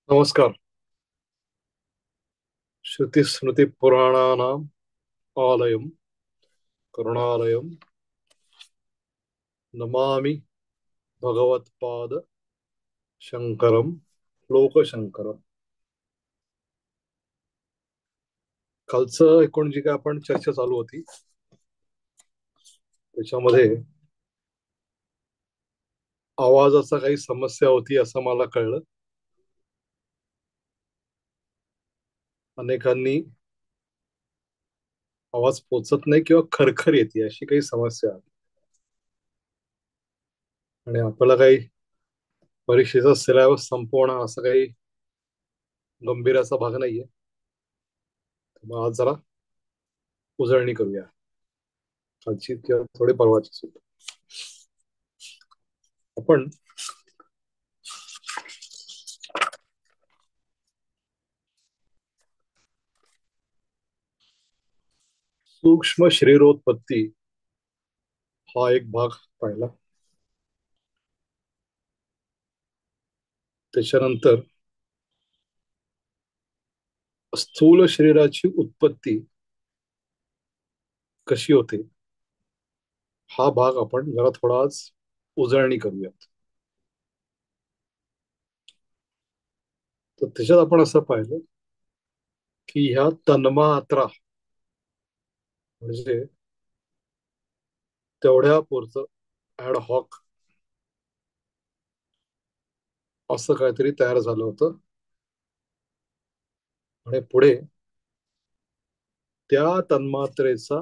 नमस्कार. श्रुतिस्मृतिपुराणानाम् आलयं करुणालयं नमामि भगवत्पाद शंकरं लोकशंकरम. कालचं एकूण जी काय आपण चर्चा चालू होती त्याच्यामध्ये आवाजाचा काही समस्या होती असं मला कळलं. अनेकांनी आवाज पोचत नाही किंवा खरखर येते अशी काही समस्या आहे. आणि आपल्याला काही परीक्षेचा सिलेबस संपवणं असं काही गंभीर असा भाग नाहीये. मग आज जरा उजळणी करूया कालची किंवा थोडी परवाची सुद्धा. आपण सूक्ष्म शरीरोत्पत्ती हा एक भाग पाहिला. त्याच्यानंतर स्थूल शरीराची उत्पत्ती कशी होते हा भाग आपण जरा थोडा आज उजळणी करूयात. तर त्याच्यात आपण असं पाहिलं की ह्या तन्मात्रा म्हणजे तेवढ्या पुरतं ऍड हॉक असं काहीतरी तयार झालं होतं. आणि पुढे त्या तन्मात्रेचा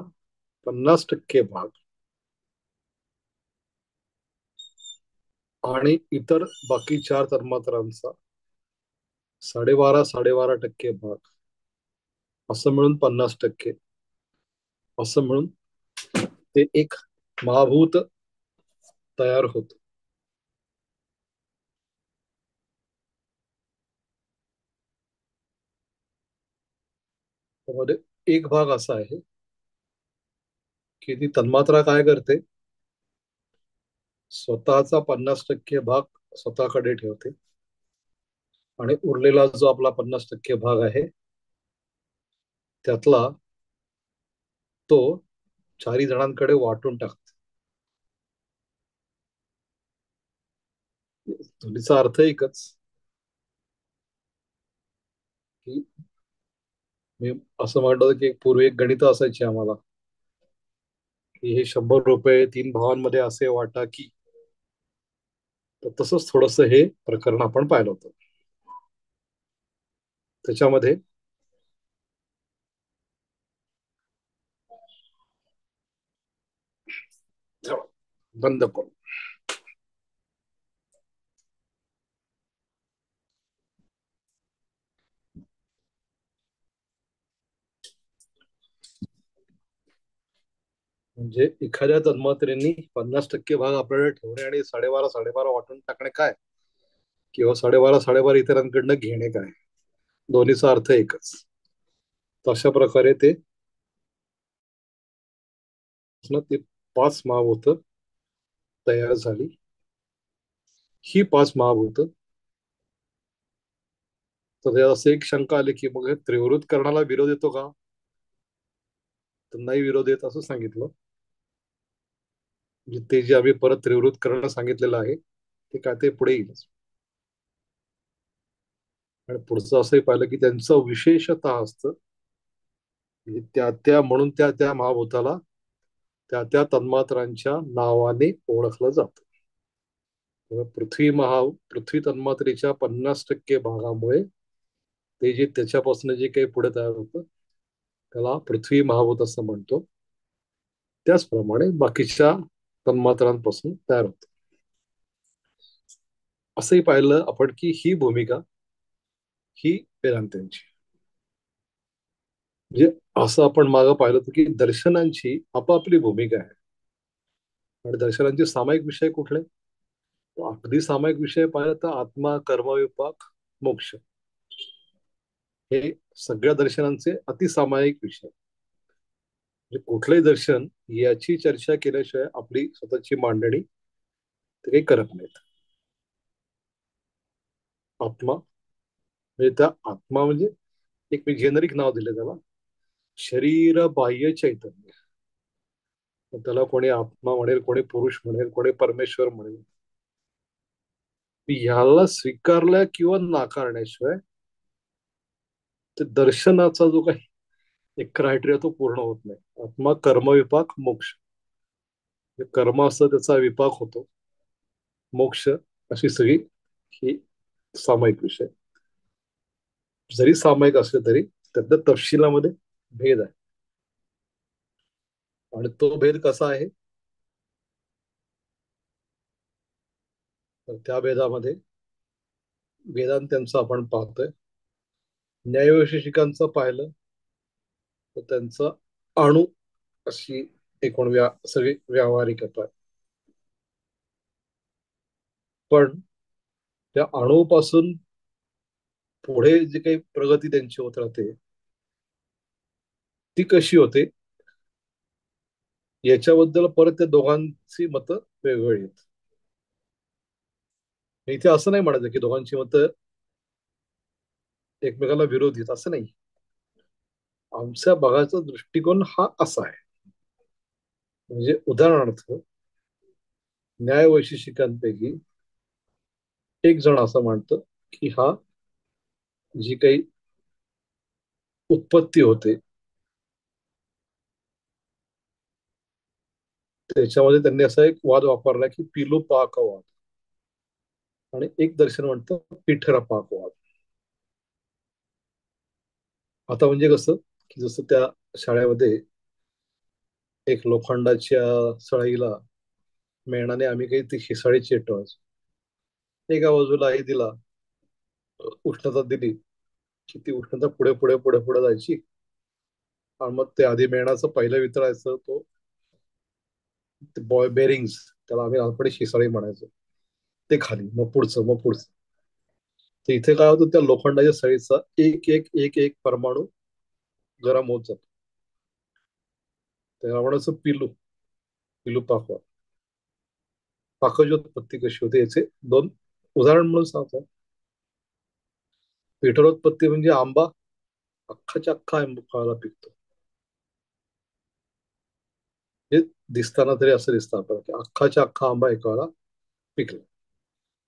50% भाग आणि इतर बाकी चार तन्मात्रांचा 12.5 भाग असं मिळून 50% असं मिळून ते एक महाभूत तयार होत. त्यामध्ये एक भाग असा आहे की ती तन्मात्रा काय करते, स्वतःचा 50% भाग स्वतःकडे ठेवते आणि उरलेला जो आपला 50% भाग आहे त्यातला तो चारी जणांकडे वाटून टाकते. दोन्हीचा अर्थ एकच की मी असं म्हणत होतो की पूर्वी एक गणित असायची आम्हाला की हे 100 रुपये तीन भावांमध्ये असे वाटा की. तर तसंच थोडस हे प्रकरण आपण पाहिलं होतं. त्याच्यामध्ये बंद करू म्हणजे एखाद्या तन्मात्रेने 50% भाग आपल्याला ठेवणे आणि 12.5 वाटून टाकणे काय, किंवा 12.5 इतरांकडनं घेणे काय, दोन्हीचा अर्थ एकच. तशा प्रकारे ते ते 5 महाभूत तयार झाली. ही 5 महाभूत, तर त्यात असं एक शंका आली की मग हे त्रिवृत करण्याला विरोध येतो का, तर नाही विरोध येत असं सांगितलं. म्हणजे ते जे आम्ही परत त्रिवृत करणं सांगितलेलं आहे ते काय ते पुढे येईल. आणि पुढचं असंही पाहिलं की त्यांचं विशेषतः असतं म्हणजे त्या त्या म्हणून त्या त्या महाभूताला त्या त्या तन्मात्रांच्या नावाने ओळखलं जातं. तेव्हा पृथ्वी तन्मात्रेच्या 50% भागामुळे ते जे त्याच्यापासून जे काही पुढे तयार होतं त्याला पृथ्वी महाभूत असं म्हणतो. त्याचप्रमाणे बाकीच्या तन्मात्रांपासून तयार होतं. असंही पाहिलं आपण की ही भूमिका ही वेदांतांची. म्हणजे असं आपण मागं पाहिलं होतं की दर्शनांची आपापली भूमिका आहे. आणि दर्शनांचे सामायिक विषय कुठले, अगदी सामायिक विषय पाहिलं तर आत्मा, कर्मविपाक, मोक्ष हे सगळ्या दर्शनांचे अतिसामायिक विषय. म्हणजे कुठलंही दर्शन याची चर्चा केल्याशिवाय आपली स्वतःची मांडणी ते काही करत नाहीत. आत्मा, म्हणजे त्या आत्मा म्हणजे एक मी जेनरिक नाव दिलं त्याला, शरीर बाह्य चैतन्य. मग त्याला कोणी आत्मा म्हणेल, कोणी पुरुष म्हणेल, कोणी परमेश्वर म्हणेल. ह्याला स्वीकारल्या किंवा नाकारण्याशिवाय ते दर्शनाचा जो काही एक क्रायटेरिया तो पूर्ण होत नाही. आत्मा कर्मविपाक मोक्ष, जे कर्म असतं त्याचा विपाक होतो, मोक्ष, अशी सगळी ही सामायिक विषय. जरी सामायिक असले तरी त्यातल्या तपशिलामध्ये भेद आहे. आणि तो भेद कसा आहे, तर त्या भेदामध्ये वेदांत्यांचं आपण पाहतोय. न्यायवैशेषिकांचं पाहिलं तर त्यांचं अणु अशी एकूण सगळी व्यावहारिकता आहे. पण त्या अणूपासून पुढे जी काही प्रगती त्यांची होत राहते, ती कशी होते याच्याबद्दल परत त्या दोघांची मतं वेगवेगळी आहेत. इथे असं नाही म्हणायचं की दोघांची मतं एकमेकाला विरोधी आहेत, असं नाही. आमचा बघायचा दृष्टिकोन हा असा आहे. म्हणजे उदाहरणार्थ, न्यायवैशेषिकांपैकी एक जण असं मानतं की हा जी काही उत्पत्ती होते त्याच्यामध्ये त्यांनी असा एक वाद वापरला की पिलू पाक वाद. आणि एक दर्शन म्हणतं पिठरा पाक वाद. आता म्हणजे कसं, की जसं त्या शाळेमध्ये एक लोखंडाच्या सळईला मेणाने आम्ही काही ती शिसाळी चेटवायचो. एका बाजूला आई दिला, उष्णता दिली की ती उष्णता पुढे पुढे पुढे पुढे जायची. आणि मग ते आधी मेणाचं पहिलं वितळायचं, तो बॉय बेरिंग्स, त्याला आम्ही लहानपणी शिसाळी म्हणायचो, ते खाली, मग पुढचं, मग पुढचं. तर इथे काय होतं, त्या लोखंडाच्या सळीचा एक एक एक एक परमाणू गरम होत जातो. त्याला म्हणायचं पिलू, पिलू पाकवा. पाकची उत्पत्ती कशी होते याचे दोन उदाहरण म्हणून सांगतो. पिठरोत्पत्ती म्हणजे आंबा अख्खाच्या अख्खा आंबा पिकतो. हे दिसताना तरी असं दिसतं आपल्याला की अख्खाच्या अख्खा आंबा एका वेळेला पिकला.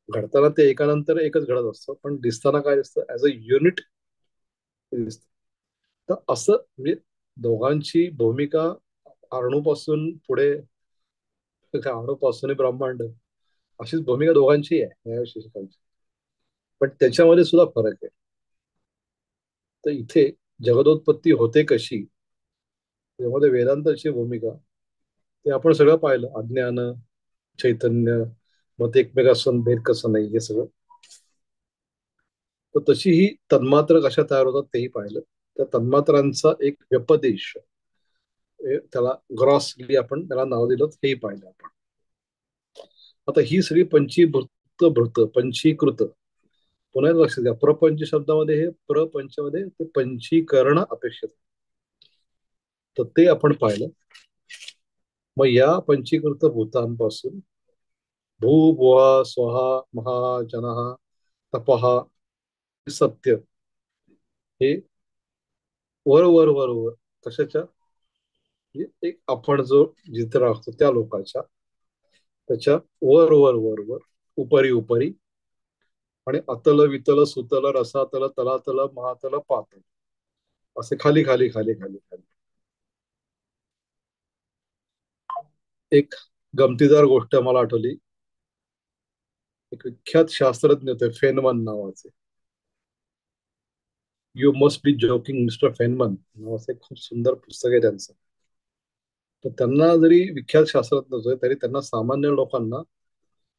घडताना ते एकानंतर एकच घडत असतं, पण दिसताना काय दिसतं, ऍज अ युनिट दिसतं. तर असं म्हणजे दोघांची भूमिका अणूपासून पुढे, अणूपासून ब्रह्मांड, अशीच भूमिका दोघांची आहे या शिक्षकांची. पण त्याच्यामध्ये सुद्धा फरक आहे. तर इथे जगदोत्पत्ती होते कशी, त्यामध्ये वेदांताची भूमिका, ते आपण सगळं पाहिलं. अज्ञान, चैतन्य, मग ते एकमेकासून भेद कसं नाही, हे सगळं. तर तशी ही तन्मात्र कशा तयार होतात तेही पाहिलं. त्या तन्मात्रांचा एक व्यपदेश, त्याला ग्रॉसली आपण त्याला नाव दिलं, हेही पाहिलं आपण. आता ही सगळी पंचीभूत भृत पंचीकृत, पुन्हा एकदा लक्षात घ्या, प्रपंच शब्दामध्ये हे प्रपंचमध्ये ते पंचीकरण अपेक्षित, तर ते आपण पाहिलं. मग या पंचीकृत भूतांपासून भू भुवा स्वहा महा जनः तपहा सत्य, हे वर वर वर वर कशाच्या, म्हणजे एक आपण जो जिथे राहतो त्या लोकांच्या, त्याच्या वर वर वर वर, उपरी उपरी, आणि अतल वितल सुतल रसातल तलातल महातल पातल, असे खाली खाली खाली खाली खाली. एक गमतीदार गोष्ट मला आठवली. एक विख्यात शास्त्रज्ञ होते फेनमन नावाचे. You must be joking mister Feynman नावाचं एक खूप सुंदर पुस्तक आहे त्यांचं. तर त्यांना जरी विख्यात शास्त्रज्ञ होते तरी त्यांना सामान्य लोकांना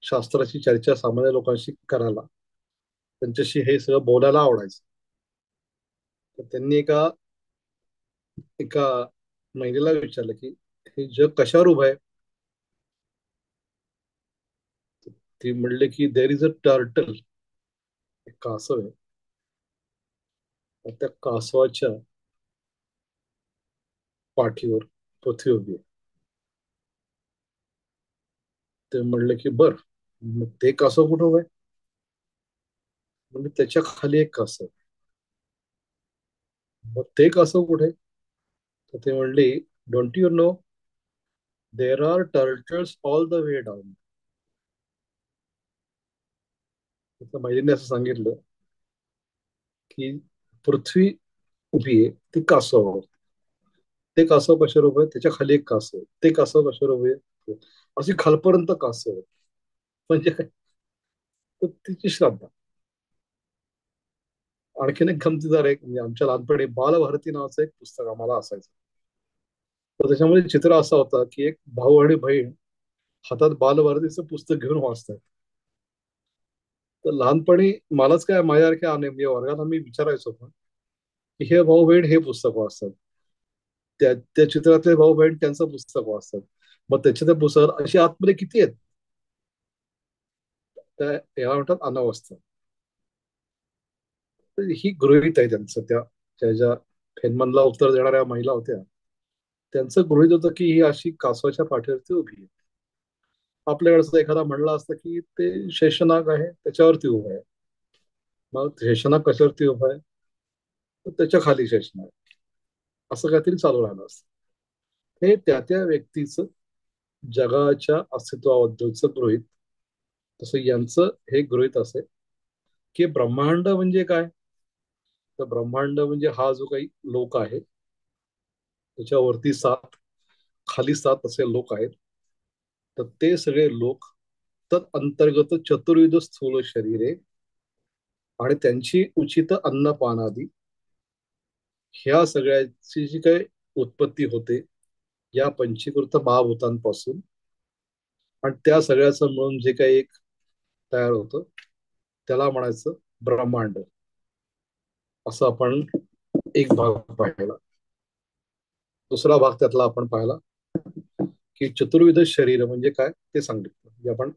शास्त्राची चर्चा सामान्य लोकांशी करायला, त्यांच्याशी हे सगळं बोलायला आवडायचं. तर त्यांनी एका एका महिलेला विचारलं की हे जग कशावर उभं आहे. ती म्हणले की देर इज अ टर्टल, एक कासव आहे, तर त्या कासवाच्या पाठीवर पृथ्वी उभी आहे. ते म्हणले की बर, मग ते कासव कुठं उभं आहे. म्हणजे त्याच्या खाली एक कासव. मग ते कासव कुठे? तर ते म्हणली, don't you know, there are turtles all the way down. त्या महिलेने असं सांगितलं की पृथ्वी उभी आहे ती कासव, ते कासव कशावर उभं आहे, त्याच्या खाली एक कासव, ते कासव कशावर उभे आहे, अशी खालपर्यंत कासव आहे. म्हणजे काय? तर तिची श्रद्धा. आणखीन एक गमतीदार एक म्हणजे आमच्या लहानपणी बालभारती नावाचं एक पुस्तक आम्हाला असायचं. तर त्याच्यामध्ये चित्र असं होतं की एक भाऊ आणि बहीण हातात बालभारतीचं पुस्तक घेऊन वाचतात. तर लहानपणी मलाच काय माझ्यासारख्या म्हणजे वर्गात आम्ही विचारायचो पण की हे भाऊ बहीण हे पुस्तक वाचतात, त्या त्या चित्रातले भाऊ बहीण त्यांचं पुस्तक वाचतात. मग त्याच्या त्या पुस्तकात अशी आतमध्ये किती आहेत, त्या याला म्हणतात अनावस्था. तर ही गृहीत आहे त्यांचं, त्या ज्या फेनमनला उत्तर देणाऱ्या महिला होत्या, त्यांचं गृहीत होतं की ही अशी कासवाच्या पाठीवरती उभी आहे. आपल्याकडचं एखादा म्हणला असतं की ते शेषनाग आहे त्याच्यावरती उभं आहे. मग शेषनाग कशावरती उभा आहे, तर त्याच्या खाली शेषनाग, असं काहीतरी चालू राहिलं असतं. हे त्या त्या व्यक्तीचं जगाच्या अस्तित्वाबद्दलचं गृहीत. तसं यांचं हे गृहीत असे की ब्रह्मांड म्हणजे काय, तर ब्रह्मांड म्हणजे हा जो काही लोक आहे, त्याच्यावरती सात, खाली सात असे लोक आहेत. तर ते सगळे लोक तर अंतर्गत चतुर्विध स्थूल शरीरे आणि त्यांची उचित अन्नपानादी, ह्या सगळ्याची जी काही उत्पत्ती होते या पंचीकृत महाभूतांपासून, आणि त्या सगळ्याचं मिळून जे काही एक तयार होतं त्याला म्हणायचं ब्रह्मांड. असं आपण एक भाग पाहिला. दुसरा भाग त्यातला आपण पाहिला की चतुर्विध शरीर म्हणजे काय ते सांगितलं. म्हणजे आपण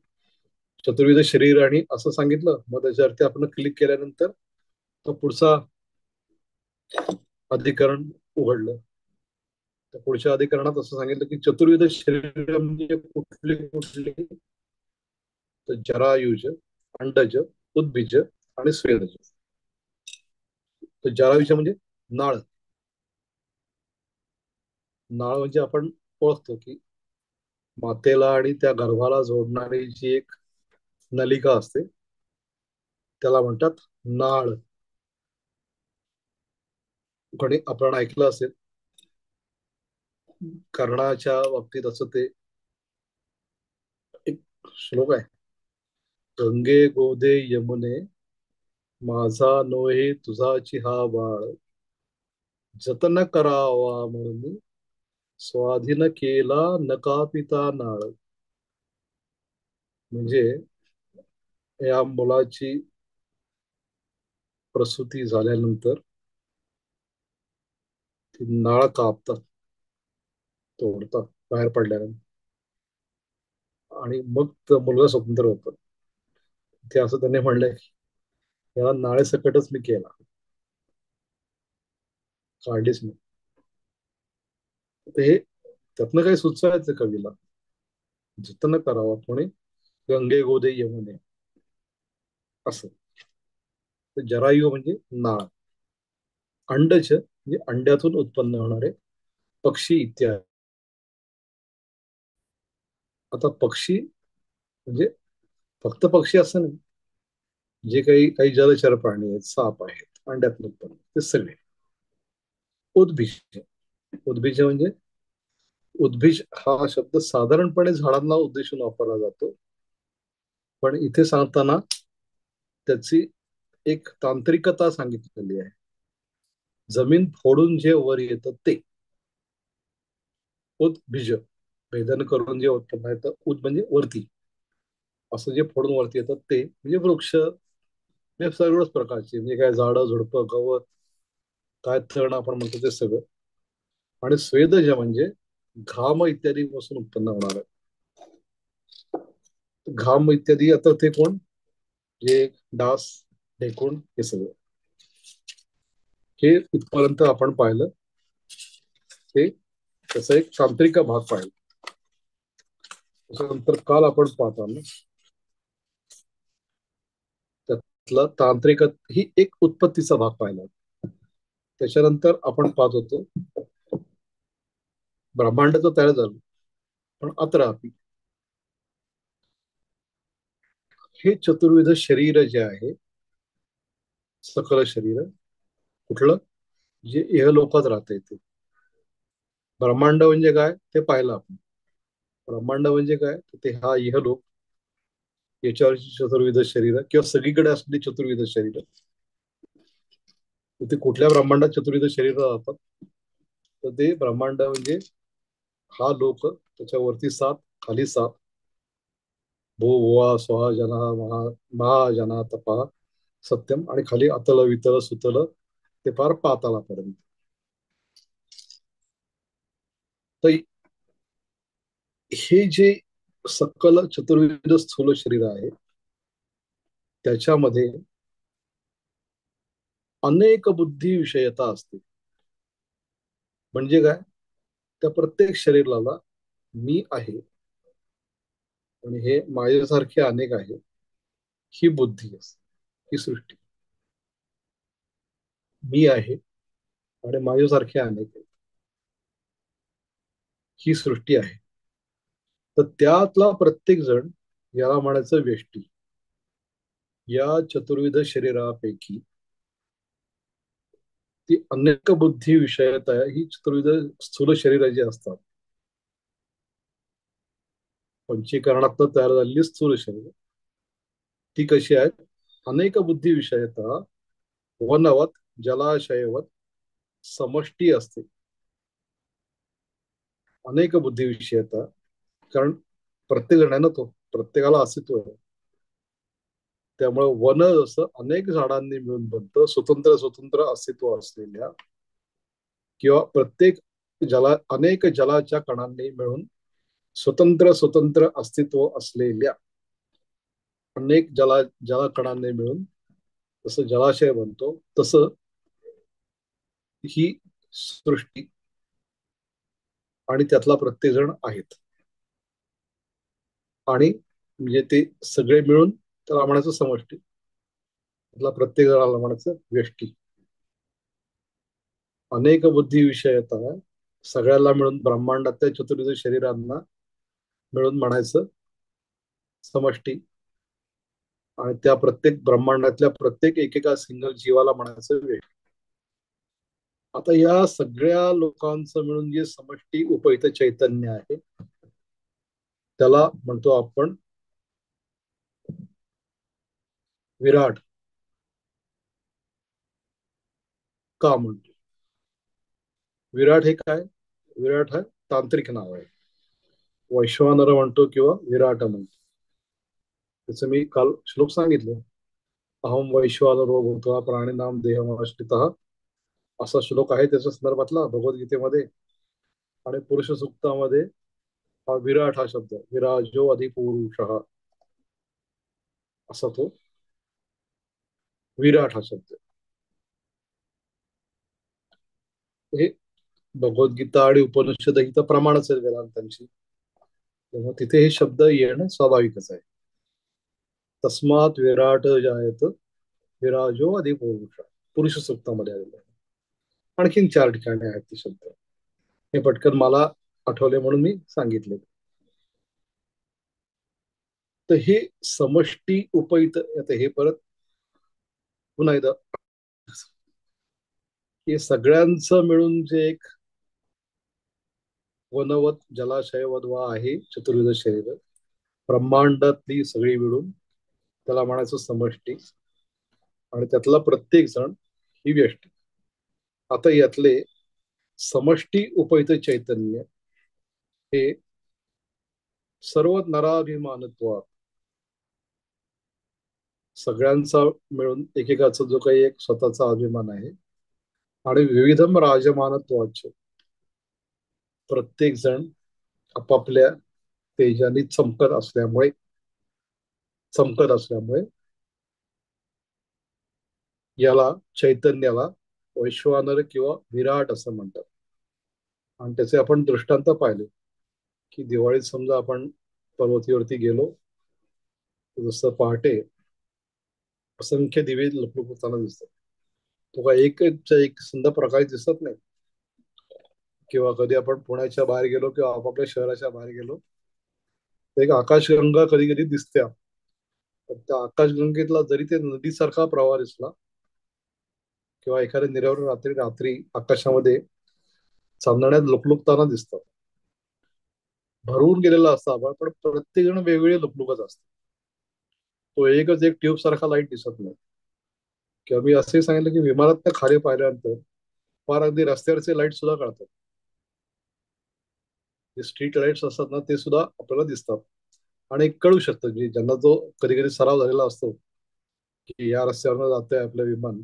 चतुर्विध शरीर आणि असं सांगितलं, मग त्याच्यावरती आपण क्लिक केल्यानंतर तो पुढचा अधिकरण उघडलं. तर पुढच्या अधिकरणात असं सांगितलं की चतुर्विध शरीर म्हणजे कुठली कुठली, तर जरायुज, अंडज, उद्भिज आणि स्वेदज. तर जरायुज म्हणजे नाळ. नाळ म्हणजे आपण ओळखतो की मातेला आणि त्या गर्भाला जोडणारी जी एक नलिका असते त्याला म्हणतात नाळ. कोणी आपण ऐकलं असेल कर्णाच्या बाबतीत असं ते एक श्लोक आहे, गंगे गोदे यमुने माझा नोहे तुझाची हा बाळ, जतन करावा म्हणून स्वाधीन केला नका पिता नाळ. म्हणजे या मुलाची प्रसूती झाल्यानंतर ती नाळ कापतात, तोडतात बाहेर पडल्यानंतर, आणि मग तो मुलगा स्वतंत्र होतो. ते असं त्यांनी म्हणलंय की याला नाळेसकटच मी केला, काढलीच नाही. तर हे त्यातनं काही सुचवायचं कवीला, जतन करावा कोणी, गंगे गोदे यमुने असं. तर जरायू म्हणजे नाळ, अंडज म्हणजे अंड्यातून उत्पन्न होणारे पक्षी इत्यादी. आता पक्षी म्हणजे फक्त पक्षी असं नाही, जे काही काही जलचर प्राणी आहेत, साप आहेत, अंड्यातून उत्पन्न ते सगळे. उद्भिज, उद्भिज म्हणजे, उद्भिज हा शब्द साधारणपणे झाडांना उद्देशून वापरला जातो, पण इथे सांगताना त्याची एक तांत्रिकता सांगितलेली आहे. जमीन फोडून जे वर येतं ते उद्भिज, भेदन करून जे उत्पन्न येतं, उद म्हणजे वरती, असं जे फोडून वरती येतात ते म्हणजे वृक्ष, म्हणजे सर्वच प्रकारचे, म्हणजे काय झाडं झुडपं गवत, काय तण आपण म्हणतो ते सगळं. आणि स्वेदज म्हणजे घाम इत्यादी पासून उत्पन्न होणार आहे. घाम इत्यादी आता ते कोण, जे डास, ढेकूण, हे सगळं. हे इथपर्यंत आपण पाहिलं. हे त्याचा एक तांत्रिक भाग पाहिला. त्याच्यानंतर काल आपण पाहताना तांत्रिक ही एक उत्पत्तीचा भाग पाहिला. त्याच्यानंतर आपण पाहत होतो ब्रह्मांडाचं तयार झालं, पण अत्रापि हे चतुर्विध शरीर जे आहे, सकल शरीर, कुठलं, जे इहलोकात राहते ते. ब्रह्मांड म्हणजे काय ते पाहिलं आपण. ब्रह्मांड म्हणजे काय तर ते हा इहलोक, याच्यावरची चतुर्विध शरीर किंवा सगळीकडे असलेली चतुर्विध शरीर. ते कुठल्या ब्रह्मांडात चतुर्विध शरीर राहतात, तर ते ब्रह्मांड म्हणजे हा लोक, त्याच्यावरती सात, खाली सात, भू भुवा स्वहा जना महा, महाजना तपा सत्यम, आणि खाली अतल वितल सुतल, ते फार पाताळापर्यंत. तर हे जे सकल चतुर्विध स्थूल शरीर आहे, त्याच्यामध्ये अनेक बुद्धी विषयता असते. म्हणजे काय, त्या प्रत्येक शरीराला मी आहे आणि हे माझ्यासारखे अनेक आहे, ही बुद्धी असते, ही सृष्टी. मी आहे आणि माझ्यासारखे अनेक आहे, ही सृष्टी आहे. तर त्यातला प्रत्येक जण, याला म्हणायचं व्यष्टी. या चतुर्विध शरीरापैकी ती अनेक बुद्धी विषयत आहे, ही चतुर्विध स्थूल शरीर जे असतात, पंचीकरणात तयार झालेली स्थूल शरीर, ती कशी आहेत, अनेक बुद्धी विषयता, वनवत, जलाशयवत समष्टी असते. अनेक बुद्धी विषयता, कारण प्रत्येक जणांना तो, प्रत्येकाला अस्तित्व आहे. त्यामुळे वन जसं अनेक झाडांनी मिळून बनतं, स्वतंत्र स्वतंत्र अस्तित्व असलेल्या, किंवा प्रत्येक अनेक जलाच्या कणांनी मिळून स्वतंत्र स्वतंत्र अस्तित्व असलेल्या अनेक जलकणांनी मिळून जसं जलाशय बनतो, तसं ही सृष्टी आणि त्यातला प्रत्येक जण आहेत. आणि म्हणजे ते सगळे मिळून त्याला म्हणायचं समष्टी, त्यातला प्रत्येक जणाला म्हणायचं व्यष्टी. अनेक बुद्धी विषयता, सगळ्याला मिळून ब्रह्मांडातल्या चतुर्विध शरीरांना मिळून म्हणायचं समष्टी. आणि त्या प्रत्येक ब्रह्मांडातल्या प्रत्येक एकेका सिंगल जीवाला म्हणायचं व्यष्टी. आता या सगळ्या लोकांचं मिळून जे समष्टी उपहित चैतन्य आहे, त्याला म्हणतो आपण विराट. का म्हणतो विराट, हे काय, विराट हा तांत्रिक नाव आहे. वैश्वानर म्हणतो किंवा विराट म्हणतो. त्याचं मी काल श्लोक सांगितलं, अहम वैश्वानरो भूत्वा प्राणी नाम देहमाश्रित, असा श्लोक आहे त्याच्या संदर्भातला भगवद्गीतेमध्ये. आणि पुरुष सूक्तामध्ये हा विराट हा शब्द, विराजो अधिपुरुष, असा तो विराट हा शब्द. हे भगवद्गीता आणि उपनिषद ही तर प्रमाणच आहे वेदांतांची, तेव्हा तिथे हे शब्द येणं स्वाभाविकच आहे. तस्मात विराट जायत विराजो अधिपुरुष, पुरुष सूक्तामध्ये आलेलं आहे. आणखीन चार ठिकाणी आहेत ते शब्द, हे पटकन मला आठवले म्हणून मी सांगितले. तर हे समष्टी उपहित, आता हे परत पुन्हा एकदा, हे सगळ्यांचं मिळून जे एक वनवत जलाशयवत वा आहे चतुर्विध शरीर, ब्रह्मांडातली सगळी मिळून त्याला म्हणायचं समष्टी. आणि त्यातला प्रत्येक जण ही व्यष्टी. आता यातले समष्टी उपहित चैतन्य हे सर्व नराभिमानत्व, सगळ्यांचा मिळून एकेकाचा जो काही एक स्वतःचा अभिमान आहे, आणि विविधम राजमानत्वाचे, प्रत्येक जण आपापल्या तेजाने चमकत असल्यामुळे याला, चैतन्याला वैश्वानर किंवा विराट असं म्हणतात. आणि त्याचे आपण दृष्टांत पाहिले की दिवाळीत समजा आपण पर्वतीवरती गेलो, जसं पहाटे असंख्य दिवे लुकलुकताना दिसतात. तो काय एकच्या एक सुंदर प्रकाश दिसत नाही. किंवा कधी आपण पुण्याच्या बाहेर गेलो किंवा आपापल्या शहराच्या बाहेर गेलो, तर एक आकाशगंगा कधी कधी दिसते. तर त्या आकाशगंगेतला जरी ते नदीसारखा प्रवाह दिसला किंवा एखाद्या निरावर रात्री रात्री आकाशामध्ये चांदण्यात लुकलुकताना दिसतात. भरवून गेलेला असता आभाळ, पण प्रत्येक जण वेगवेगळे लुकलुकत असतो. तो एकच एक ट्यूब सारखा लाईट दिसत नाही. किंवा मी असंही सांगितलं की विमानात खाली पाहिल्यानंतर फार अगदी रस्त्यावरचे लाईट सुद्धा कळतात. जे स्ट्रीट लाईट्स असतात ना, ते सुद्धा आपल्याला दिसतात. आणि कळू शकतं की ज्यांना जो कधी कधी सराव झालेला असतो की या रस्त्यावरनं जातोय आपलं विमान,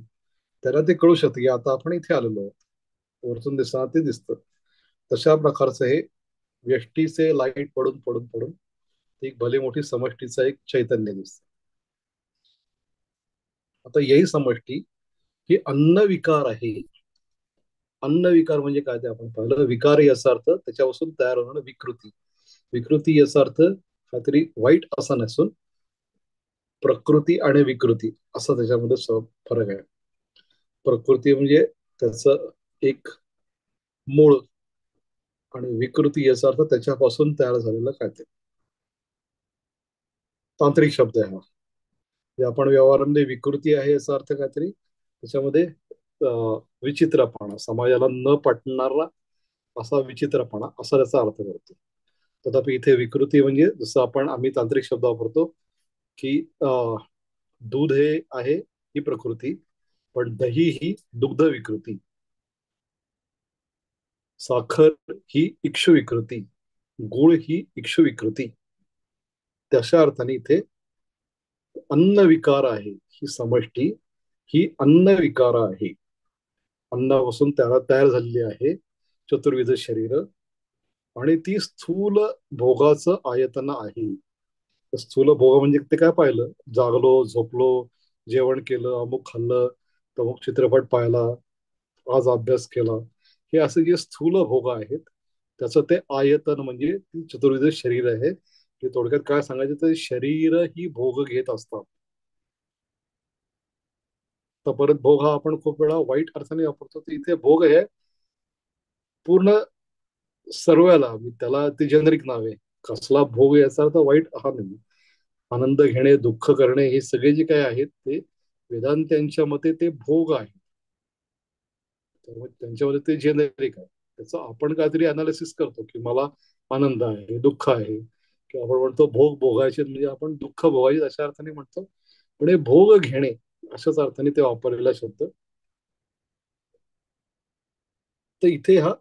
त्यांना ते कळू शकतं की आता आपण इथे आलेलो आहोत. वरतून दिसताना ते दिसतं. तशा प्रकारचं हे व्यष्टीचे लाईट पडून पडून पडून एक भली मोठी समष्टीचं एक चैतन्य दिसतं. आता यही समष्टी ही अन्न विकार आहे. अन्न विकार म्हणजे काय ते आपण पाहिलं. विकार याचा अर्थ त्याच्यापासून तयार होणारं विकृती. विकृती याचा अर्थ काहीतरी वाईट असा नसून प्रकृती आणि विकृती असा त्याच्यामध्ये फरक आहे. प्रकृती म्हणजे त्याचं एक मूळ, आणि विकृती याचा अर्थ त्याच्यापासून तयार झालेलं काय ते. तांत्रिक शब्द आहे हा. जे आपण व्यवहारामध्ये विकृती आहे याचा अर्थ काहीतरी त्याच्यामध्ये विचित्रपणा, समाजाला न पटणारा असा विचित्रपणा असा त्याचा अर्थ करतो. तथापि इथे विकृती म्हणजे जसं आम्ही तांत्रिक शब्द वापरतो की दूध हे आहे ही प्रकृती, पण दही ही दुग्ध विकृती, साखर ही इक्षु विकृती, गुळ ही इक्षु विकृती. तशा अर्थाने इथे अन्न विकार आहे ही समष्टी, ही अन्न विकार आहे. अन्नापासून त्याला तयार झालेली आहे चतुर्विध शरीर, आणि ती स्थूल भोगाचं आयतन आहे. स्थूल भोग म्हणजे ते काय पाहिलं, जागलो झोपलो, जेवण केलं, अमुक खाल्लं, अमुक चित्रपट पाहिला, आज अभ्यास केला, हे असे जे स्थूल भोग आहेत त्याचं ते आयतन म्हणजे ती चतुर्विध शरीर आहे. ते थोडक्यात काय सांगायचं तर शरीर ही भोग घेत असतात. तर परत भोग हा आपण खूप वेळा वाईट अर्थाने वापरतो, तर इथे भोग हे पूर्ण सर्वाला त्याला ते जेनरिक नाव आहे. कसला भोग याचा अर्थ वाईट हा नाही. आनंद घेणे, दुःख करणे, हे सगळे जे काही आहेत ते वेदांत्यांच्या मते ते भोग आहे. त्यामुळे त्यांच्यामध्ये ते जेनेरिक आहे. त्याचं आपण काहीतरी अनालिसिस करतो की मला आनंद आहे, दुःख आहे, किंवा आपण म्हणतो भोग भोगायचे म्हणजे आपण दुःख भोगायचे अशा अर्थाने म्हणतो. पण हे भोग घेणे अशाच अर्थाने ते वापरलेला शब्द. तर इथे हा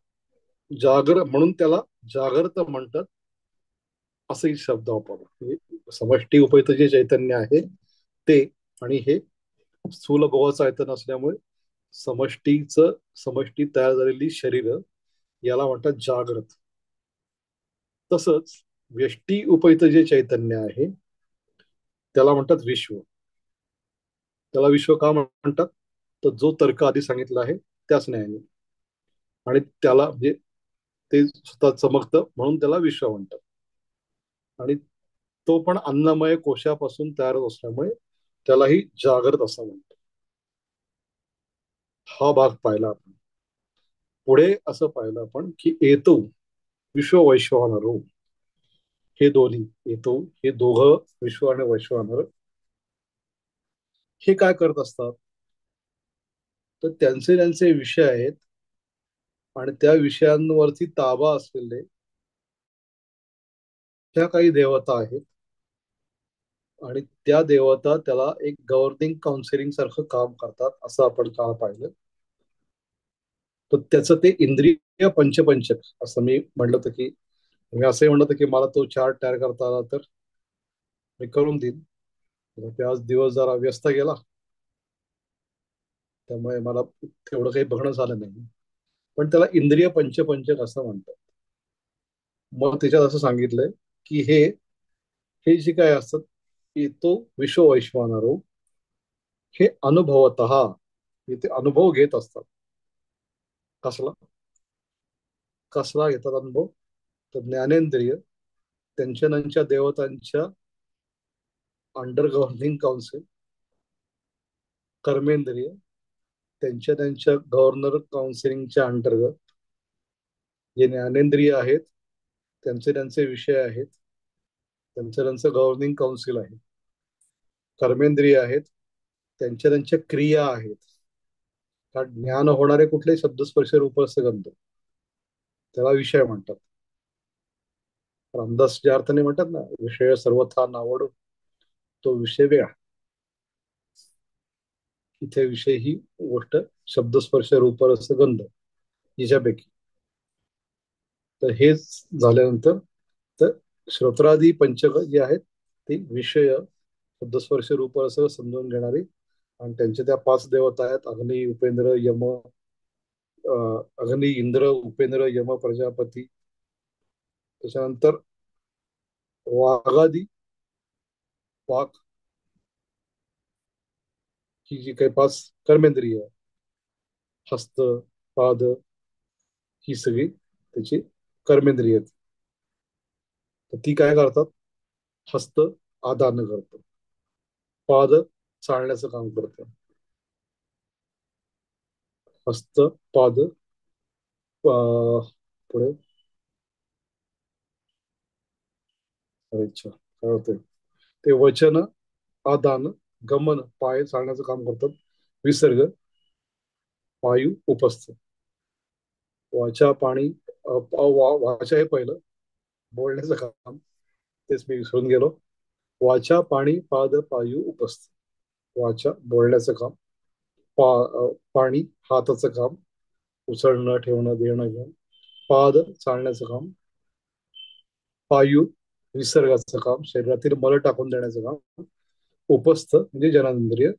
जागर म्हणून त्याला जागृत म्हणतात असंही शब्द वापरला. म्हणजे समष्टी उपयुक्त जे चैतन्य आहे ते, आणि हे स्थूल भोगाचं आयतन असल्यामुळे समष्टी तयार झालेली शरीर याला म्हणतात जागृत. तसंच व्यष्टी उपयुक्त जे चैतन्य आहे त्याला म्हणतात विश्व. त्याला विश्व का म्हणतात, तर जो तर्क आधी सांगितला आहे त्याच न्यायाने, आणि त्याला म्हणजे ते स्वतः चमकतं म्हणून त्याला विश्व म्हणतात. आणि तो पण अन्नमय कोशापासून तयार होत असल्यामुळे त्यालाही जागृत असं म्हणतात. हा भाग पाहिला आपण. पुढे असं पाहिलं आपण की येतो विश्व वैश्वानर, हे दोन्ही येतो, हे दोघं विश्व आणि वैश्वानर हे काय करत असतात, तर त्यांचे त्यांचे विषय आहेत, आणि त्या विषयांवरती ताबा असलेले त्या काही देवता आहेत. आणि त्या देवता त्याला एक गव्हर्निंग काउन्सिलिंग सारखं काम करतात असं आपण काल पाहिलं. तर त्याचं ते इंद्रिय पंचपंचक असं मी म्हटलं होतं की, मी असंही म्हणलं होतं की मला तो चार्ट तयार करता आला तर मी करून देईन. ते आज दिवस जरा व्यस्त गेला, त्यामुळे मला तेवढं काही बघणं झालं नाही. पण त्याला इंद्रिय पंचपंचक असं म्हणतात. मग त्याच्यात असं सांगितलंय की हे जे काय असतात की तो विश्व वैश्वानरो, हे अनुभवत ते अनुभव घेत असतात. कसला कसला घेतात अनुभव, तर ज्ञानेंद्रिय त्यांच्या त्यांच्या देवतांच्या अंडर गव्हर्निंग काउन्सिल कर्मेंद्रिय त्यांच्या त्यांच्या गव्हर्नर काउन्सिलिंगच्या अंतर्गत, जे ज्ञानेंद्रिय आहेत त्यांचे त्यांचे विषय आहेत, त्यांचं त्यांचं गव्हर्निंग काउन्सिल आहे. कर्मेंद्रिय आहेत त्यांच्या त्यांच्या क्रिया आहेत. कारण ज्ञान होणारे कुठले शब्दस्पर्श रूपरसगंध, त्याला विषय म्हणतात. रामदास ज्या अर्थाने म्हणतात ना, विषय सर्वथा नावड, तो विषय वेगळा. इथे विषय ही गोष्ट शब्दस्पर्श रूपरसगंध याच्यापैकी. तर हेच झाल्यानंतर तर श्रोत्रादी पंचक जे आहेत ते विषय शब्दस्पर्श रूप असं समजून घेणारी, आणि त्यांच्या त्या पाच देवता आहेत: अग्नी, उपेंद्र, यम, अग्नी, इंद्र, उपेंद्र, यम, प्रजापती. त्याच्यानंतर वाघादी, वाघ ही जी काही पाच कर्मेंद्रिय आहे, हस्त, पाद, ही सगळी त्याची कर्मेंद्रिय आहेत. तर ती काय करतात? हस्त आदान करतं, पाद चालण्याचं काम करतं, हस्त, पाद, पुढे अच्छा काय होतंय ते वचन आदान, गमन पाय चालण्याचं काम करतात, विसर्ग वायू उपस्थ, वाचा पाणी, वाचा हे पहिलं बोलण्याचं काम, तेच मी विसरून गेलो. वाचा पाणी पाद पायू उपस्थ. वाचा बोलण्याचं काम, पाणी हाताचं काम, उचलणं ठेवणं देणं घेणं, पाद चालण्याचं काम, पायू विसर्गाचं काम, शरीरातील मल टाकून देण्याचं काम, उपस्थ म्हणजे जनांद्रिय,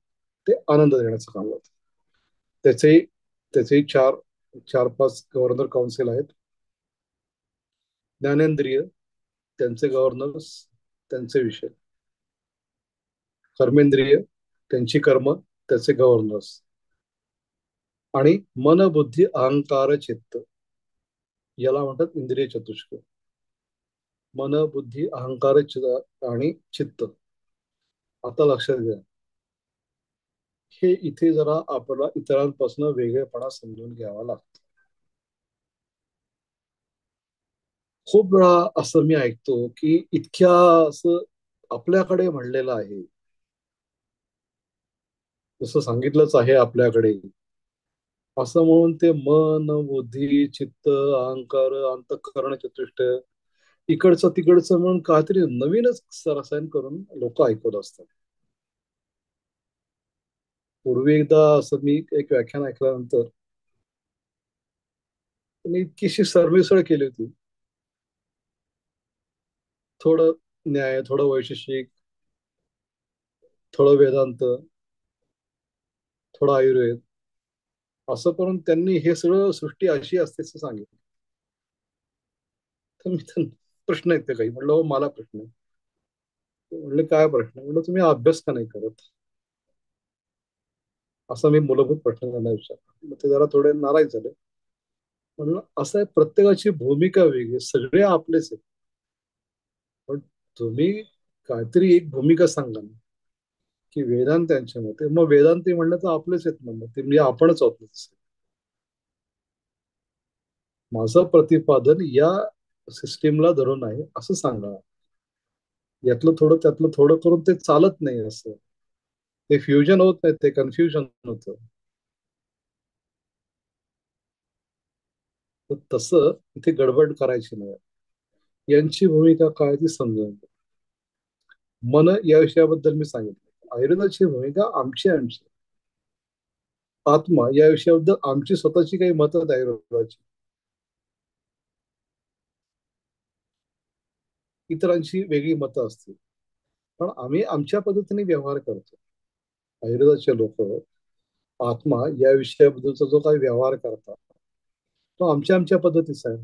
ते आनंद देण्याचं काम होतं. त्याचे त्याचे चार चार पाच गव्हर्नर काउन्सिल आहेत. ज्ञानेंद्रिय त्यांचे गव्हर्नर्स, त्यांचे विषय. कर्मेंद्रिय त्यांची कर्म, त्याचे गव्हर्नर्स. आणि मन, बुद्धी, अहंकार, चित्त, याला म्हणतात इंद्रिय चतुष्क. मन, बुद्धी, अहंकार, आणि चित्त. आता लक्षात घ्या, हे इथे जरा आपल्याला इतरांपासून वेगळेपणा समजून घ्यावा लागतो. खूप वेळा असं मी ऐकतो की इतक्या असं आपल्याकडे म्हणलेलं आहे, जसं सांगितलंच आहे आपल्याकडे, असं म्हणून ते मन, बुद्धी, चित्त, अहंकार, अंतःकरण, चतुष्ट, इकडचं तिकडचं म्हणून काहीतरी नवीनच रसायन करून लोक ऐकत असतात. पूर्वी एकदा असं मी एक व्याख्यान ऐकल्यानंतर त्यांनी इतकीशी सरमिसळ केली होती. थोडं न्याय, थोडं वैशेषिक, थोडं वेदांत, थोडं आयुर्वेद, असं करून त्यांनी हे सगळं सृष्टी अशी असते असं सांगितलं. तर मी त्यांना प्रश्न येते काही म्हणलं, हो मला प्रश्न आहे. म्हणले काय प्रश्न? म्हणलं तुम्ही अभ्यास का नाही करत? असा मी मूलभूत प्रश्न त्यांना विचारला. मग ते जरा थोडे नाराज झाले. म्हणलं असं आहे, प्रत्येकाची भूमिका वेगळी, सगळे आपलेच आहेत, पण तुम्ही काहीतरी एक भूमिका सांगा ना, की वेदांत त्यांच्या मते, मग वेदांती म्हणलं तर आपलेच आहेत ना, मग ते म्हणजे आपणच आहोत ना तसे. माझं प्रतिपादन या सिस्टीमला धरून आहे असं सांगा. यातलं थोडं त्यातलं थोडं करून ते चालत नाही. असं ते फ्युजन होत नाही, ते कन्फ्युजन होतं. तर तसं इथे गडबड करायची नाही. यांची भूमिका काय ती समजून घ्या. मन या विषयाबद्दल मी सांगितलं. आयुर्वेदाची भूमिका आमची. आत्मा या विषयाबद्दल आमची स्वतःची काही मतं आहेत आयुर्वेदाची, इतरांची वेगळी मतं असतील, पण आम्ही आमच्या पद्धतीने व्यवहार करतो. आयुर्वेदाचे लोक आत्मा या विषयाबद्दलचा जो काही व्यवहार करतात तो आमच्या आमच्या पद्धतीचा आहे.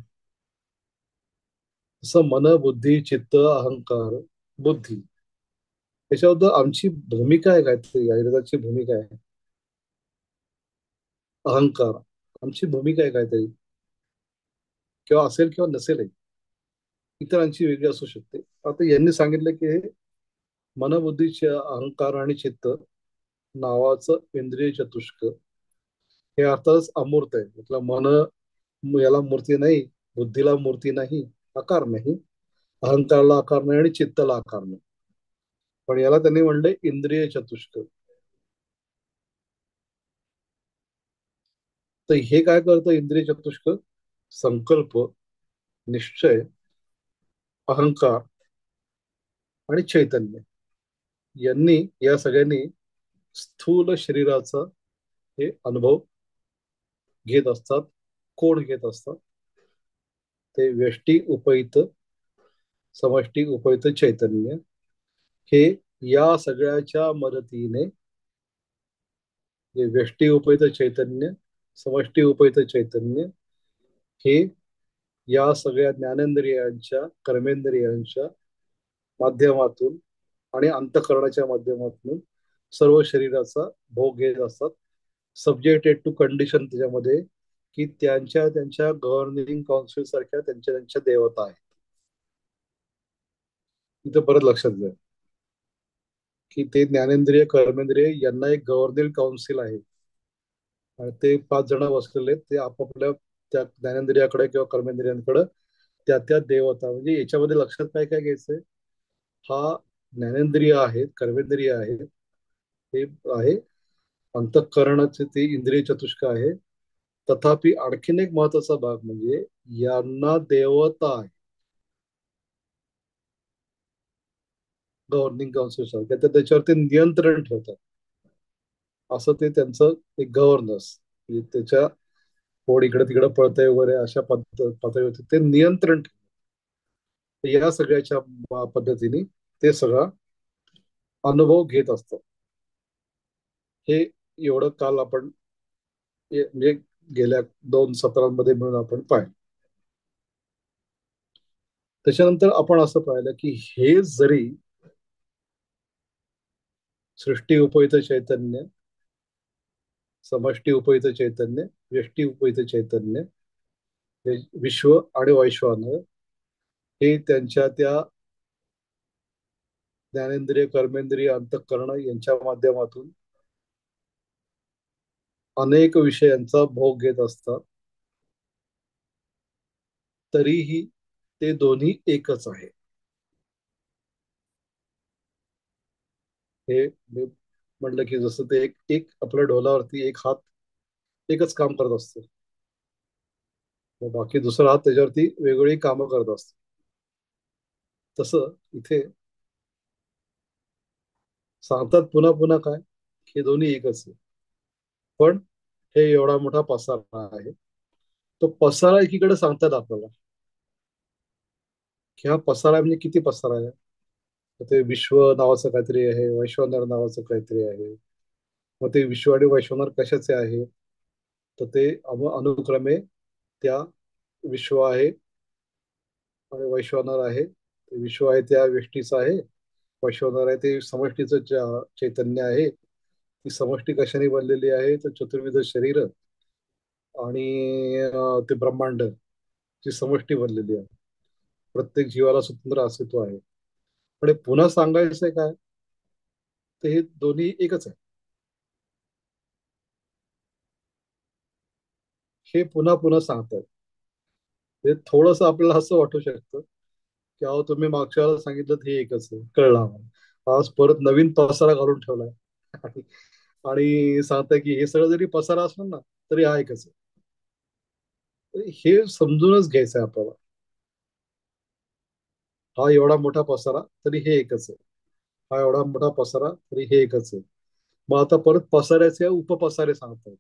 जसं मन, बुद्धी, चित्त, अहंकार, बुद्धी, याच्याबद्दल आमची भूमिका आहे, काहीतरी आयुर्वेदाची भूमिका आहे. अहंकार, आमची भूमिका आहे काहीतरी, किंवा असेल किंवा नसेल, इतरांची वेगळी असू शकते. आता यांनी सांगितलं की हे मनबुद्धीचे अहंकार आणि चित्त नावाचं इंद्रिय चतुष्क हे अर्थातच अमूर्त आहे. म्हटलं याला मूर्ती नाही, बुद्धीला मूर्ती नाही, आकार नाही, अहंकाराला आकार नाही आणि चित्ताला आकार नाही. पण याला त्यांनी म्हणले इंद्रिय चतुष्क. तर हे काय करतं इंद्रिय चतुष्क? संकल्प, निश्चय, अहंकार आणि चैतन्य यांनी या सगळ्यांनी स्थूल शरीराचा हे अनुभव घेत असतात. कोण घेत असतात? ते व्यष्टी उपहित समष्टी उपहित चैतन्य हे या सगळ्याच्या मदतीने जे व्यष्टी उपहित चैतन्य, समष्टी उपहित चैतन्य हे या सगळ्या ज्ञानेंद्रियांच्या, कर्मेंद्रियांच्या माध्यमातून आणि अंतःकरणाच्या माध्यमातून सर्व शरीराचा भोग घेत असतात. सब्जेक्टेड टू कंडिशन त्याच्यामध्ये की त्यांच्या त्यांच्या गव्हर्निंग काउन्सिल सारख्या त्यांच्या त्यांच्या देवता आहेत. इथं परत लक्षात घ्या की ते ज्ञानेंद्रिय कर्मेंद्रिय यांना एक गव्हर्निंग काउन्सिल आहे आणि ते 5 जण बसलेले आहेत. ते आपापल्या त्या ज्ञानेंद्रियाकडे किंवा कर्मेंद्रियांकडे त्या त्या देवता म्हणजे याच्यामध्ये लक्षात काय काय घ्यायचंय. हा ज्ञानेंद्रिय आहेत, कर्मेंद्रिय आहेत, हे आहे अंतःकरणाचे ते इंद्रिय चतुष्क आहे. तथापि आणखीन एक महत्वाचा भाग म्हणजे यांना देवता आहे, गव्हर्निंग काउन्सिल सारख्या तर त्याच्यावरती नियंत्रण ठेवतात. असं ते त्यांचं एक गव्हर्नन्स म्हणजे त्याच्या पोड इकडे तिकडे पळतंय वगैरे अशा पातळीवरती ते नियंत्रण या सगळ्याच्या पद्धतीने ते सगळा अनुभव घेत असतात. हे एवढं काल आपण म्हणजे गेल्या 2 सत्रांमध्ये मिळून आपण पाहिलं. त्याच्यानंतर आपण असं पाहिलं की हे जरी सृष्टी उपहित चैतन्य, समष्टी उपहित चैतन्य, व्यष्टी उपहित चैतन्य, हे विश्व आणि वैश्वानर हे त्यांच्या त्या ज्ञानेंद्रिय कर्मेंद्रिय अंतःकरण यांच्या माध्यमातून अनेक विषयांचा भोग घेत असतात. तरीही ते दोन्ही एकच आहे. हे मी म्हटलं की जसं ते एक एक आपल्या ढोलावरती एक हात एकच काम करत असतो, मग बाकी दुसरा हात त्याच्यावरती वेगवेगळी कामं करत असतो. तसं इथे सांगतात पुन्हा पुन्हा काय, हे दोन्ही एकच आहे. पण हे एवढा मोठा पसारा आहे. तो पसारा एकीकडे सांगतात आपल्याला की हा पसारा म्हणजे किती पसारा आहे. तर ते विश्व नावाचं काहीतरी आहे, वैश्वनर नावाचं काहीतरी आहे. मग ते विश्व आणि वैश्वनर कशाचे आहे? तर ते अनुक्रमे त्या विश्व आहे आणि वैश्वानर आहे. ते विश्व आहे त्या व्यष्टीचं आहे, वैश्वानर आहे ते समष्टीचं चैतन्य आहे. ती समष्टी कशाने बनलेली आहे तर चतुर्विध शरीर आणि ते ब्रह्मांड ची समष्टी बनलेली आहे. प्रत्येक जीवाला स्वतंत्र अस्तित्व आहे. पण हे पुन्हा सांगायचंय काय, तर हे दोन्ही एकच आहे. हे पुन्हा पुन्हा सांगतात. हे थोडंसं आपल्याला असं वाटू शकतं की अहो तुम्ही मागच्या वेळेला सांगितलं हे एकच आहे, कळलं आम्हाला. आज परत नवीन पसारा घालून ठेवलाय आणि आणि सांगताय की हे सगळं जरी पसारा असलं ना तरी हा एकच आहे. तर हे समजूनच घ्यायचं आहे आपल्याला. हा एवढा मोठा पसारा तरी हे एकच आहे, हा एवढा मोठा पसारा तरी हे एकच आहे. मग आता परत पसाऱ्याचे उपपसारे सांगतात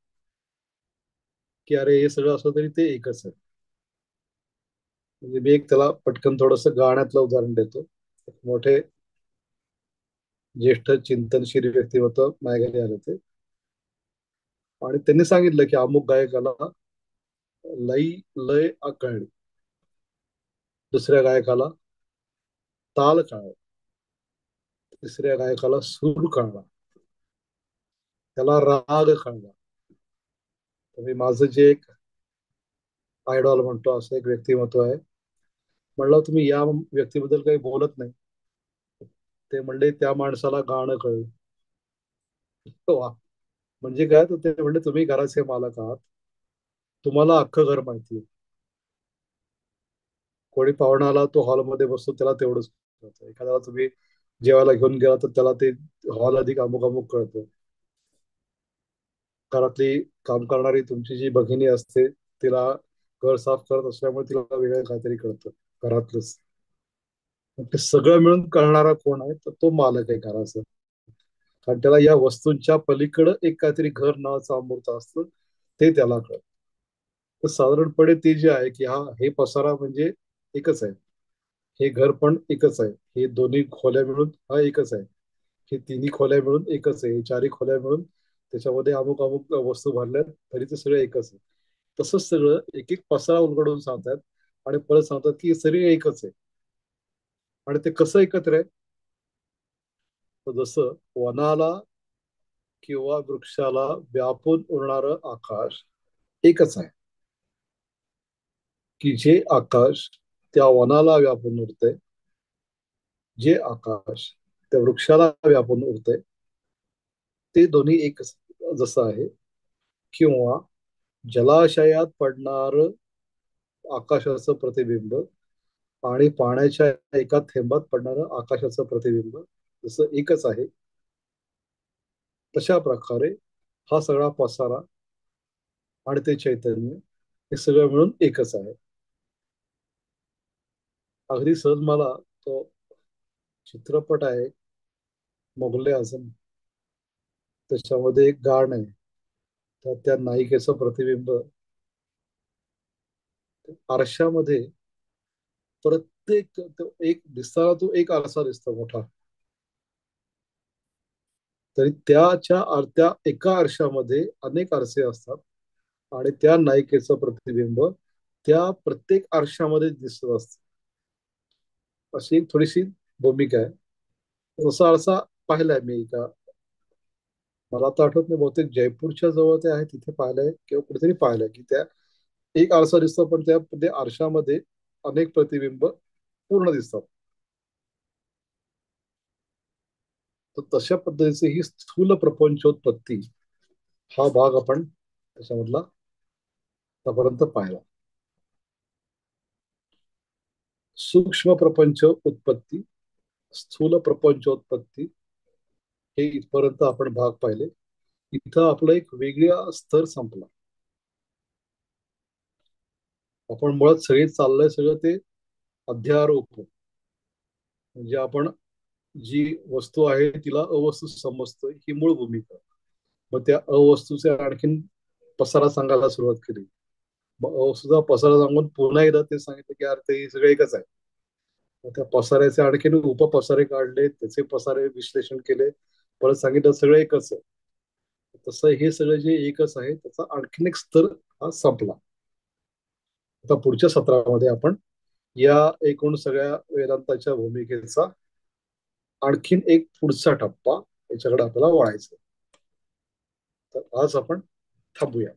की अरे हे सगळं असलं तरी ते एकच आहे. म्हणजे मी एक त्याला पटकन थोडस गाण्यातलं उदाहरण देतो. एक मोठे ज्येष्ठ चिंतनशील व्यक्तिमत्व माझ्या घरी आले होते आणि त्यांनी सांगितलं की अमुक गायकाला लई लय कळली, दुसऱ्या गायकाला ताल कळला, तिसऱ्या गायकाला सूर कळला, त्याला राग कळला. तर मी माझं जे एक आयडॉल म्हणतो असं एक व्यक्तिमत्व आहे. म्हणलं तुम्ही या व्यक्तीबद्दल काही बोलत नाही. ते म्हणले त्या माणसाला गाणं कळलं. वा. म्हणजे काय तर ते म्हणजे तुम्ही घराचे मालक आहात, तुम्हाला अख्खं घर माहिती आहे. कोणी पाहुणा आला तो हॉलमध्ये बसतो त्याला तेवढंच कळतं. एखाद्याला तुम्ही जेवायला घेऊन गेला तर त्याला ते हॉल अधिक अमुक अमुक कळतं. घरातली काम करणारी तुमची जी भगिनी असते तिला घर साफ करत असल्यामुळे तिला वेगळं काहीतरी कळतं घरातलंच. मग ते सगळं मिळून कळणारा कोण आहे तर तो मालक आहे घराचा. कारण त्याला या वस्तूंच्या पलीकडं एक काहीतरी घर नावाचं अमूर्त असतं, ते त्याला कळतं. तर साधारणपणे ते जे आहे की हा हे पसारा म्हणजे एकच आहे, हे घर पण एकच आहे, हे दोन्ही खोल्या मिळून हा एकच आहे, हे तिन्ही खोल्या मिळून एकच आहे, हे चारही खोल्या मिळून त्याच्यामध्ये अमुक अमुक वस्तू भरल्यात तरी ते सगळं एकच आहे. तसंच सगळं एक एक पसारा उलगडून सांगतात आणि परत सांगतात की हे सगळे एकच आहे. आणि ते कसं एकत्र आहे, तर जसं वनाला किंवा वृक्षाला व्यापून उरणारं आकाश एकच आहे, की जे आकाश त्या वनाला व्यापून उरते, जे आकाश त्या वृक्षाला व्यापून उरते, ते दोन्ही एकच जसं आहे. किंवा जलाशयात पडणार आकाशाचं प्रतिबिंब आणि पाण्याच्या एका थेंबात पडणारं आकाशाचं प्रतिबिंब जसं एकच आहे, तशा प्रकारे हा सगळा पसारा आणि ते चैतन्य हे सगळं मिळून एकच आहे. अगदी सहज मला तो चित्रपट आहे मोगले आझम, त्याच्यामध्ये एक गाणं आहे, तर त्या नायिकेचं प्रतिबिंब आरशामध्ये प्रत्येक तो एक दिसताना तो एक आरसा दिसतो मोठा, तरी त्या एका आरशामध्ये अनेक आरसे असतात आणि त्या नायिकेचं प्रतिबिंब त्या प्रत्येक आरशामध्ये दिसत असतं. अशी एक थोडीशी भूमिका आहे. जसा आरसा पाहिलाय मी एका, मला आता आठवत नाही, बहुतेक जयपूरच्या जवळ ते आहे तिथे पाहिलंय किंवा कुठेतरी पाहिलंय की त्या एक आरसा दिसतो पण त्या आरशामध्ये अनेक प्रतिबिंब पूर्ण दिसतात. तर तशा पद्धतीची ही स्थूल प्रपंचोत्पत्ती हा भाग आपण त्याच्यामधला आतापर्यंत पाहिला. सूक्ष्म प्रपंच उत्पत्ती, स्थूल प्रपंचोत्पत्ती, हे इथपर्यंत आपण भाग पाहिले. इथं आपला एक वेगळा स्तर संपला. आपण मुळात सगळे चाललंय सगळं ते अध्यारोप, म्हणजे आपण जी वस्तू आहे तिला अवस्तू समजतोय ही मूळ भूमिका. मग त्या अवस्तूचे आणखीन पसारा सांगायला सुरुवात केली. मग अवस्तूचा पसारा सांगून पुन्हा एकदा ते सांगितलं की यार ते सगळं एकच आहे. मग त्या पसाऱ्याचे आणखीन उपपसारे काढले, त्याचे पसारे विश्लेषण केले, परत सांगितलं सगळं एकच आहे. तसं हे सगळं जे एकच आहे त्याचा आणखीन एक स्तर हा संपला. आता पुढच्या सत्रामध्ये आपण या एकूण सगळ्या वेदांताच्या भूमिकेचा आणखीन एक पुढचा टप्पा याच्याकडे आपल्याला वळायचा. तर आज आपण थांबूया.